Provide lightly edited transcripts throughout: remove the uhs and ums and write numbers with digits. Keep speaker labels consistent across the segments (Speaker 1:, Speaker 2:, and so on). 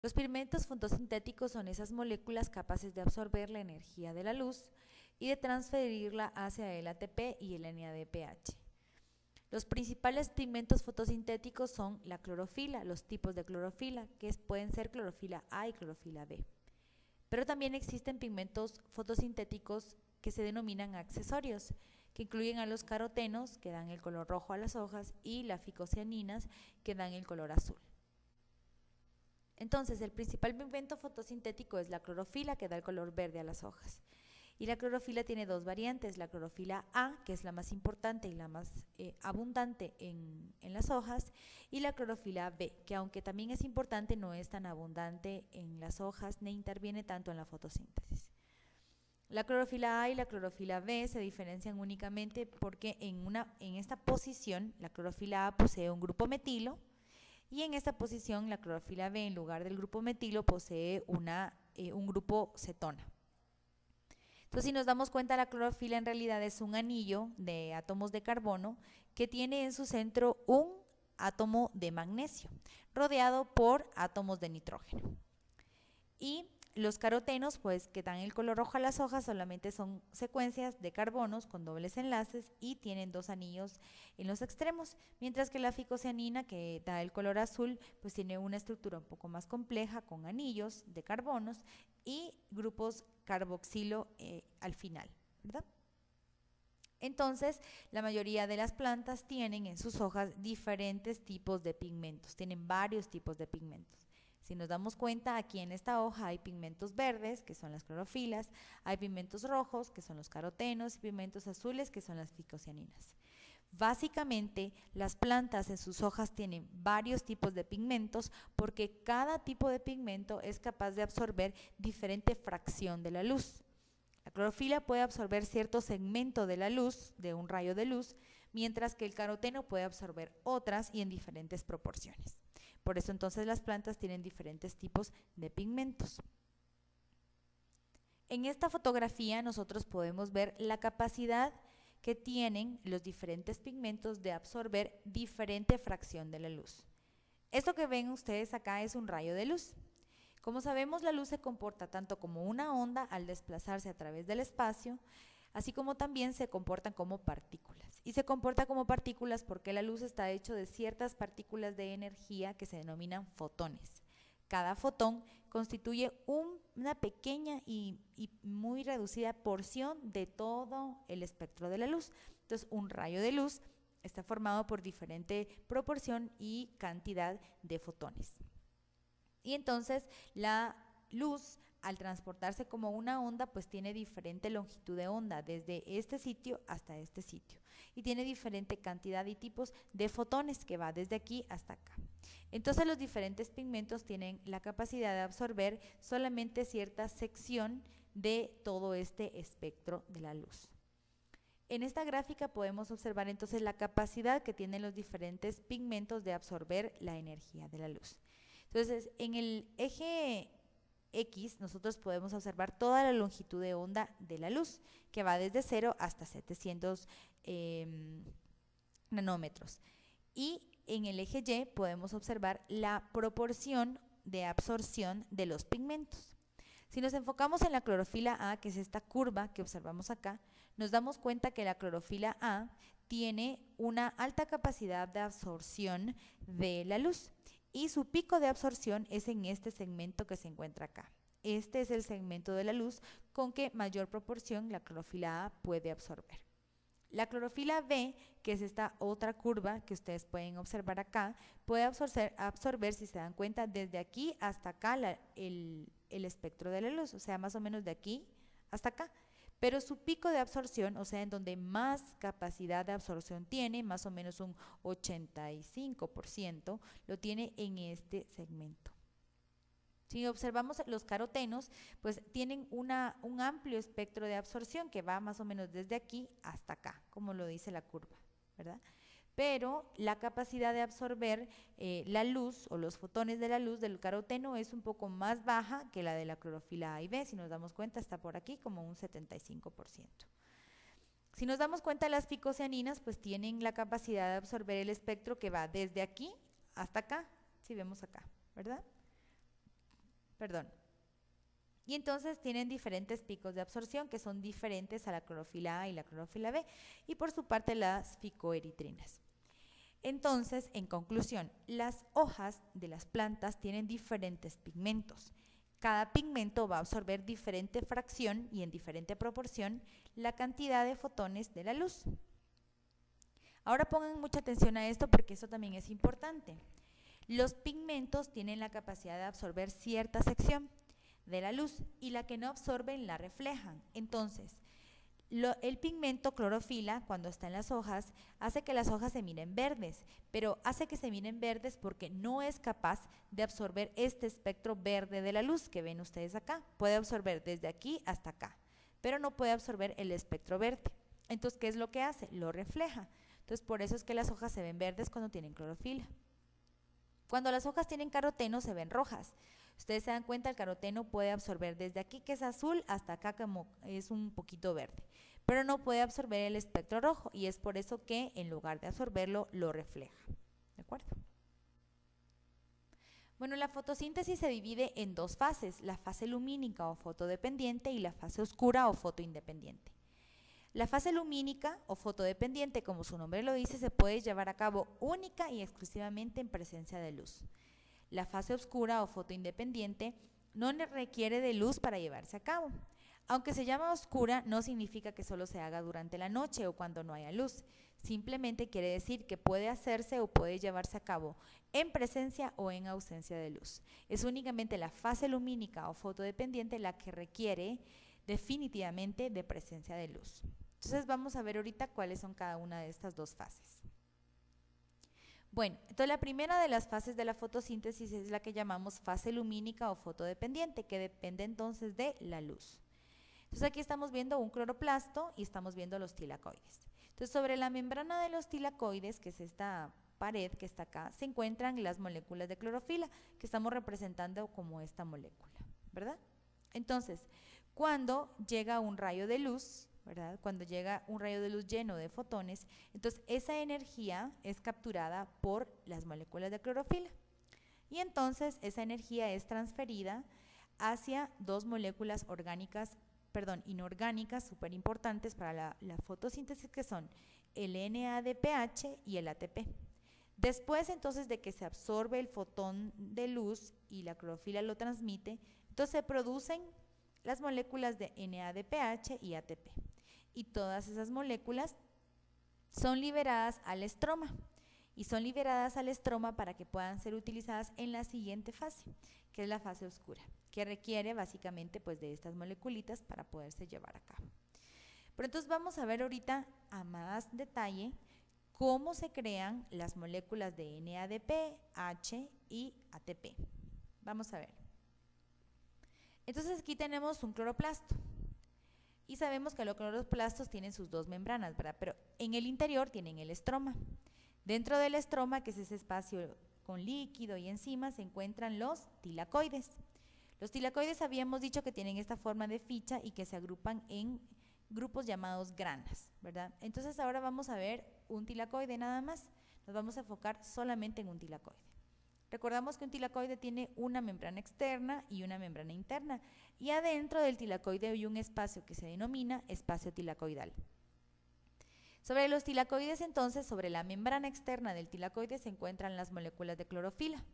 Speaker 1: Los pigmentos fotosintéticos son esas moléculas capaces de absorber la energía de la luz y de transferirla hacia el ATP y el NADPH. Los principales pigmentos fotosintéticos son la clorofila, los tipos de clorofila, que pueden ser clorofila A y clorofila B. Pero también existen pigmentos fotosintéticos que se denominan accesorios, que incluyen a los carotenos, que dan el color rojo a las hojas, y las ficocianinas, que dan el color azul. Entonces, el principal pigmento fotosintético es la clorofila, que da el color verde a las hojas. Y la clorofila tiene dos variantes, la clorofila A, que es la más importante y la más abundante en las hojas, y la clorofila B, que aunque también es importante, no es tan abundante en las hojas ni interviene tanto en la fotosíntesis. La clorofila A y la clorofila B se diferencian únicamente porque en esta posición la clorofila A posee un grupo metilo y en esta posición la clorofila B en lugar del grupo metilo posee un grupo cetona. Entonces, si nos damos cuenta, la clorofila en realidad es un anillo de átomos de carbono que tiene en su centro un átomo de magnesio, rodeado por átomos de nitrógeno. Y los carotenos, pues, que dan el color rojo a las hojas, solamente son secuencias de carbonos con dobles enlaces y tienen dos anillos en los extremos, mientras que la ficocianina, que da el color azul, pues tiene una estructura un poco más compleja con anillos de carbonos y grupos carboxilo al final, ¿verdad? Entonces, la mayoría de las plantas tienen en sus hojas diferentes tipos de pigmentos, tienen varios tipos de pigmentos. Si nos damos cuenta, aquí en esta hoja hay pigmentos verdes, que son las clorofilas, hay pigmentos rojos, que son los carotenos, y pigmentos azules, que son las ficocianinas. Básicamente, las plantas en sus hojas tienen varios tipos de pigmentos porque cada tipo de pigmento es capaz de absorber diferente fracción de la luz. La clorofila puede absorber cierto segmento de la luz, de un rayo de luz, mientras que el caroteno puede absorber otras y en diferentes proporciones. Por eso entonces las plantas tienen diferentes tipos de pigmentos. En esta fotografía nosotros podemos ver la capacidad que tienen los diferentes pigmentos de absorber diferente fracción de la luz. Esto que ven ustedes acá es un rayo de luz. Como sabemos, la luz se comporta tanto como una onda al desplazarse a través del espacio, así como también se comportan como partículas. Y se comporta como partículas porque la luz está hecha de ciertas partículas de energía que se denominan fotones. Cada fotón constituye una pequeña y muy reducida porción de todo el espectro de la luz. Entonces, un rayo de luz está formado por diferente proporción y cantidad de fotones. Y entonces la luz, al transportarse como una onda, pues tiene diferente longitud de onda, desde este sitio hasta este sitio. Y tiene diferente cantidad y tipos de fotones que va desde aquí hasta acá. Entonces los diferentes pigmentos tienen la capacidad de absorber solamente cierta sección de todo este espectro de la luz. En esta gráfica podemos observar entonces la capacidad que tienen los diferentes pigmentos de absorber la energía de la luz. Entonces, en el eje X nosotros podemos observar toda la longitud de onda de la luz, que va desde 0 hasta 700 nanómetros. Y en el eje Y podemos observar la proporción de absorción de los pigmentos. Si nos enfocamos en la clorofila A, que es esta curva que observamos acá, nos damos cuenta que la clorofila A tiene una alta capacidad de absorción de la luz y su pico de absorción es en este segmento que se encuentra acá. Este es el segmento de la luz con que mayor proporción la clorofila A puede absorber. La clorofila B, que es esta otra curva que ustedes pueden observar acá, puede absorber, si se dan cuenta, desde aquí hasta acá el espectro de la luz, o sea, más o menos de aquí hasta acá. Pero su pico de absorción, o sea, en donde más capacidad de absorción tiene, más o menos un 85%, lo tiene en este segmento. Si observamos los carotenos, pues tienen un amplio espectro de absorción que va más o menos desde aquí hasta acá, como lo dice la curva, ¿verdad? Pero la capacidad de absorber la luz o los fotones de la luz del caroteno es un poco más baja que la de la clorofila A y B. Si nos damos cuenta, está por aquí como un 75%. Si nos damos cuenta, las ficocianinas pues tienen la capacidad de absorber el espectro que va desde aquí hasta acá, si vemos acá, ¿verdad? perdón. Y entonces tienen diferentes picos de absorción que son diferentes a la clorofila A y la clorofila B, y por su parte las ficoeritrinas. Entonces, en conclusión, las hojas de las plantas tienen diferentes pigmentos. Cada pigmento va a absorber diferente fracción y en diferente proporción la cantidad de fotones de la luz. Ahora pongan mucha atención a esto porque eso también es importante. Los pigmentos tienen la capacidad de absorber cierta sección de la luz y la que no absorben la reflejan. Entonces, el pigmento clorofila, cuando está en las hojas, hace que las hojas se miren verdes, pero hace que se miren verdes porque no es capaz de absorber este espectro verde de la luz que ven ustedes acá. Puede absorber desde aquí hasta acá, pero no puede absorber el espectro verde. Entonces, ¿qué es lo que hace? Lo refleja. Entonces, por eso es que las hojas se ven verdes cuando tienen clorofila. Cuando las hojas tienen caroteno, se ven rojas. Ustedes se dan cuenta, el caroteno puede absorber desde aquí, que es azul, hasta acá, como es un poquito verde, pero no puede absorber el espectro rojo, y es por eso que en lugar de absorberlo, lo refleja. ¿De acuerdo? Bueno, la fotosíntesis se divide en dos fases, la fase lumínica o fotodependiente y la fase oscura o fotoindependiente. La fase lumínica o fotodependiente, como su nombre lo dice, se puede llevar a cabo única y exclusivamente en presencia de luz. La fase oscura o fotoindependiente no requiere de luz para llevarse a cabo. Aunque se llama oscura, no significa que solo se haga durante la noche o cuando no haya luz. Simplemente quiere decir que puede hacerse o puede llevarse a cabo en presencia o en ausencia de luz. Es únicamente la fase lumínica o fotodependiente la que requiere definitivamente de presencia de luz. Entonces vamos a ver ahorita cuáles son cada una de estas dos fases. Bueno, entonces la primera de las fases de la fotosíntesis es la que llamamos fase lumínica o fotodependiente, que depende entonces de la luz. Entonces aquí estamos viendo un cloroplasto y estamos viendo los tilacoides. Entonces sobre la membrana de los tilacoides, que es esta pared que está acá, se encuentran las moléculas de clorofila, que estamos representando como esta molécula, ¿verdad? Entonces, cuando llega un rayo de luz, ¿verdad? Cuando llega un rayo de luz lleno de fotones, entonces esa energía es capturada por las moléculas de clorofila. Y entonces esa energía es transferida hacia dos moléculas inorgánicas súper importantes para la fotosíntesis, que son el NADPH y el ATP. Después entonces de que se absorbe el fotón de luz y la clorofila lo transmite, entonces se producen las moléculas de NADPH y ATP. Y todas esas moléculas son liberadas al estroma. Y son liberadas al estroma para que puedan ser utilizadas en la siguiente fase, que es la fase oscura, que requiere básicamente pues de estas moleculitas para poderse llevar a cabo. Pero entonces vamos a ver ahorita a más detalle cómo se crean las moléculas de NADP, H y ATP. Vamos a ver. Entonces aquí tenemos un cloroplasto. Y sabemos que los cloroplastos tienen sus dos membranas, ¿verdad? Pero en el interior tienen el estroma. Dentro del estroma, que es ese espacio con líquido y enzimas, se encuentran los tilacoides. Los tilacoides habíamos dicho que tienen esta forma de ficha y que se agrupan en grupos llamados granas, ¿verdad? Entonces ahora vamos a ver un tilacoide nada más. Nos vamos a enfocar solamente en un tilacoide. Recordamos que un tilacoide tiene una membrana externa y una membrana interna, y adentro del tilacoide hay un espacio que se denomina espacio tilacoidal. Sobre los tilacoides, entonces, sobre la membrana externa del tilacoide se encuentran las moléculas de clorofila.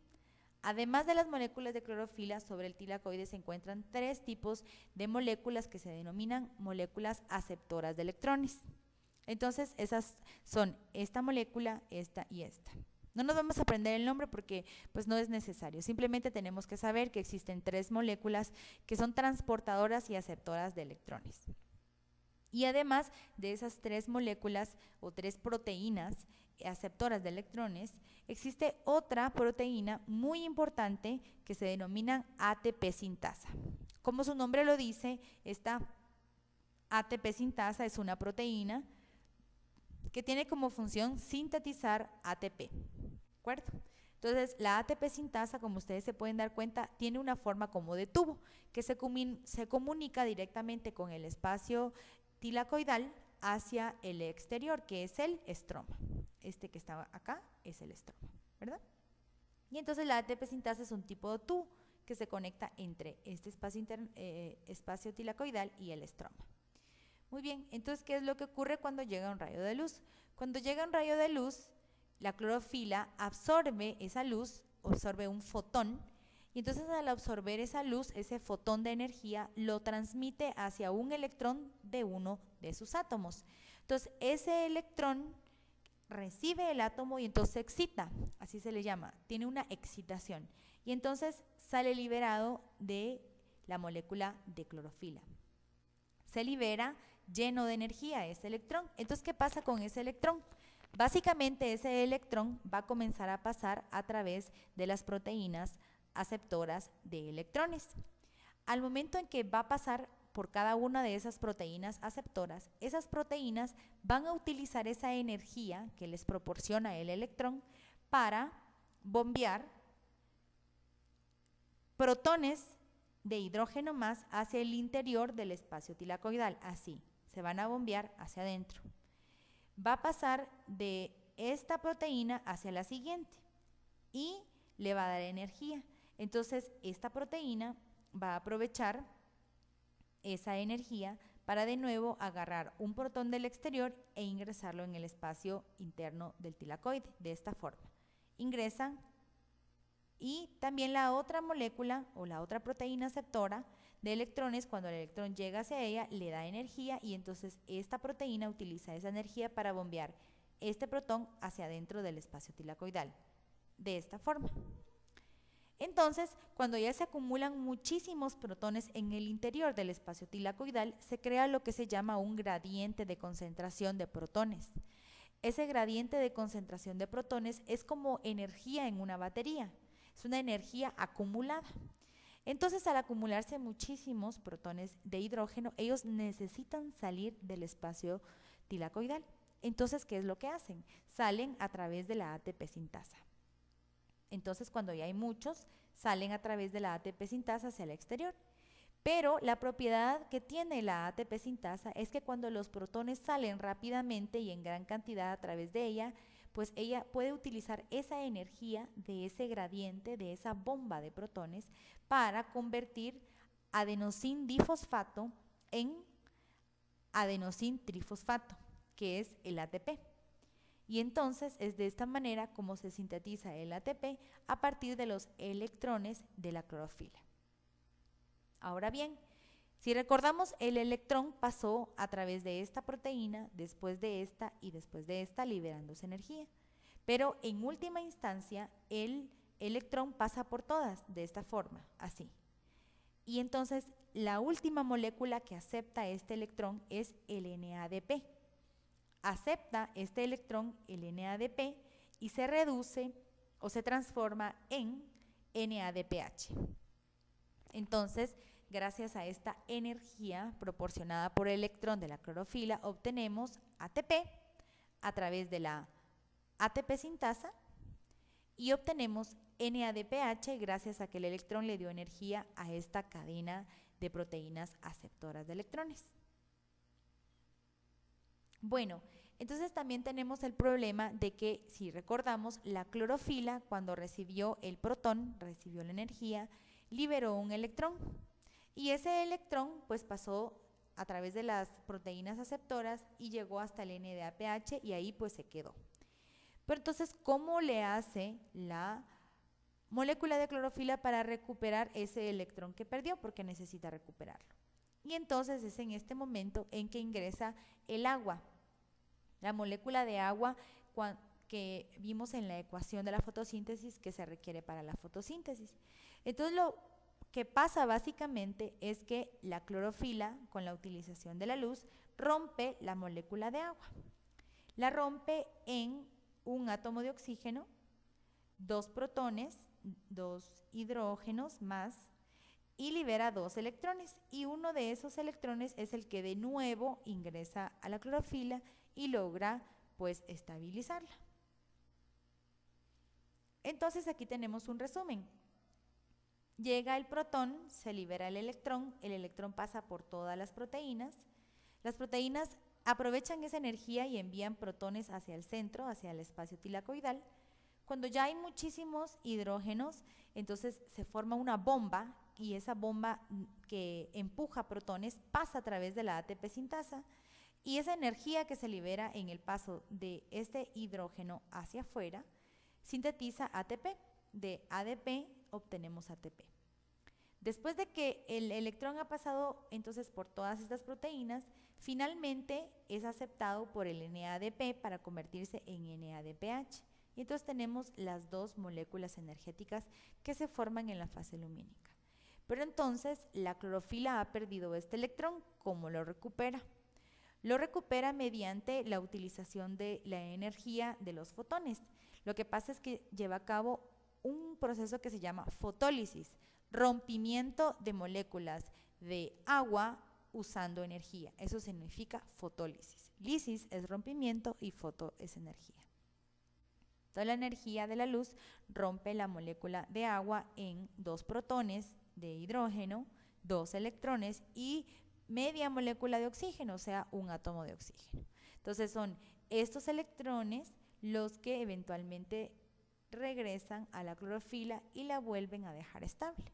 Speaker 1: Además de las moléculas de clorofila, sobre el tilacoide se encuentran tres tipos de moléculas que se denominan moléculas aceptoras de electrones. Entonces, esas son esta molécula, esta y esta. No nos vamos a aprender el nombre porque pues no es necesario, simplemente tenemos que saber que existen tres moléculas que son transportadoras y aceptoras de electrones. Y además de esas tres moléculas o tres proteínas aceptoras de electrones, existe otra proteína muy importante que se denomina ATP sintasa. Como su nombre lo dice, esta ATP sintasa es una proteína que tiene como función sintetizar ATP. ¿De acuerdo? Entonces, la ATP sintasa, como ustedes se pueden dar cuenta, tiene una forma como de tubo que se comunica directamente con el espacio tilacoidal hacia el exterior, que es el estroma. Este que está acá es el estroma, ¿verdad? Y entonces la ATP sintasa es un tipo de tubo que se conecta entre este espacio tilacoidal y el estroma. Muy bien, entonces, ¿qué es lo que ocurre cuando llega un rayo de luz? Cuando llega un rayo de luz, la clorofila absorbe esa luz, absorbe un fotón, y entonces al absorber esa luz, ese fotón de energía, lo transmite hacia un electrón de uno de sus átomos. Entonces, ese electrón recibe el átomo y entonces se excita, así se le llama, tiene una excitación, y entonces sale liberado de la molécula de clorofila. Se libera lleno de energía ese electrón. Entonces, ¿qué pasa con ese electrón? Básicamente ese electrón va a comenzar a pasar a través de las proteínas aceptoras de electrones. Al momento en que va a pasar por cada una de esas proteínas aceptoras, esas proteínas van a utilizar esa energía que les proporciona el electrón para bombear protones de hidrógeno más hacia el interior del espacio tilacoidal, así, se van a bombear hacia adentro. Va a pasar de esta proteína hacia la siguiente y le va a dar energía. Entonces, esta proteína va a aprovechar esa energía para de nuevo agarrar un protón del exterior e ingresarlo en el espacio interno del tilacoide, de esta forma. Ingresan y también la otra molécula o la otra proteína aceptora de electrones, cuando el electrón llega hacia ella, le da energía y entonces esta proteína utiliza esa energía para bombear este protón hacia adentro del espacio tilacoidal, de esta forma. Entonces, cuando ya se acumulan muchísimos protones en el interior del espacio tilacoidal, se crea lo que se llama un gradiente de concentración de protones. Ese gradiente de concentración de protones es como energía en una batería, es una energía acumulada. Entonces, al acumularse muchísimos protones de hidrógeno, ellos necesitan salir del espacio tilacoidal. Entonces, ¿qué es lo que hacen? Salen a través de la ATP sintasa. Entonces, cuando ya hay muchos, salen a través de la ATP sintasa hacia el exterior. Pero la propiedad que tiene la ATP sintasa es que cuando los protones salen rápidamente y en gran cantidad a través de ella, pues ella puede utilizar esa energía de ese gradiente, de esa bomba de protones, para convertir adenosin difosfato en adenosin trifosfato, que es el ATP. Y entonces es de esta manera como se sintetiza el ATP a partir de los electrones de la clorofila. Ahora bien, si recordamos, el electrón pasó a través de esta proteína, después de esta y después de esta, liberándose energía. Pero en última instancia, el electrón pasa por todas de esta forma, así. Y entonces la última molécula que acepta este electrón es el NADP. Acepta este electrón, el NADP, y se reduce o se transforma en NADPH. Entonces, gracias a esta energía proporcionada por el electrón de la clorofila, obtenemos ATP a través de la ATP sintasa y obtenemos NADPH gracias a que el electrón le dio energía a esta cadena de proteínas aceptoras de electrones. Bueno, entonces también tenemos el problema de que, si recordamos, la clorofila, cuando recibió el protón, recibió la energía, liberó un electrón. Y ese electrón pues pasó a través de las proteínas aceptoras y llegó hasta el NADPH y ahí pues se quedó. Pero entonces, ¿cómo le hace la molécula de clorofila para recuperar ese electrón que perdió? Porque necesita recuperarlo. Y entonces es en este momento en que ingresa el agua, la molécula de agua que vimos en la ecuación de la fotosíntesis que se requiere para la fotosíntesis. Entonces, lo que pasa básicamente es que la clorofila, con la utilización de la luz, rompe la molécula de agua. La rompe en un átomo de oxígeno, 2 protones, 2 hidrógenos más, y libera 2 electrones. Y uno de esos electrones es el que de nuevo ingresa a la clorofila y logra pues estabilizarla. Entonces aquí tenemos un resumen. Llega el protón, se libera el electrón pasa por todas las proteínas aprovechan esa energía y envían protones hacia el centro, hacia el espacio tilacoidal. Cuando ya hay muchísimos hidrógenos, entonces se forma una bomba y esa bomba que empuja protones pasa a través de la ATP sintasa y esa energía que se libera en el paso de este hidrógeno hacia afuera sintetiza ATP. De ADP obtenemos ATP. Después de que el electrón ha pasado entonces por todas estas proteínas, finalmente es aceptado por el NADP para convertirse en NADPH. Y entonces tenemos las dos moléculas energéticas que se forman en la fase lumínica. Pero entonces la clorofila ha perdido este electrón. ¿Cómo lo recupera? Lo recupera mediante la utilización de la energía de los fotones. Lo que pasa es que lleva a cabo un proceso que se llama fotólisis, rompimiento de moléculas de agua usando energía. Eso significa fotólisis. Lisis es rompimiento y foto es energía. Toda la energía de la luz rompe la molécula de agua en 2 protones de hidrógeno, 2 electrones y media molécula de oxígeno, o sea, un átomo de oxígeno. Entonces son estos electrones los que eventualmente regresan a la clorofila y la vuelven a dejar estable.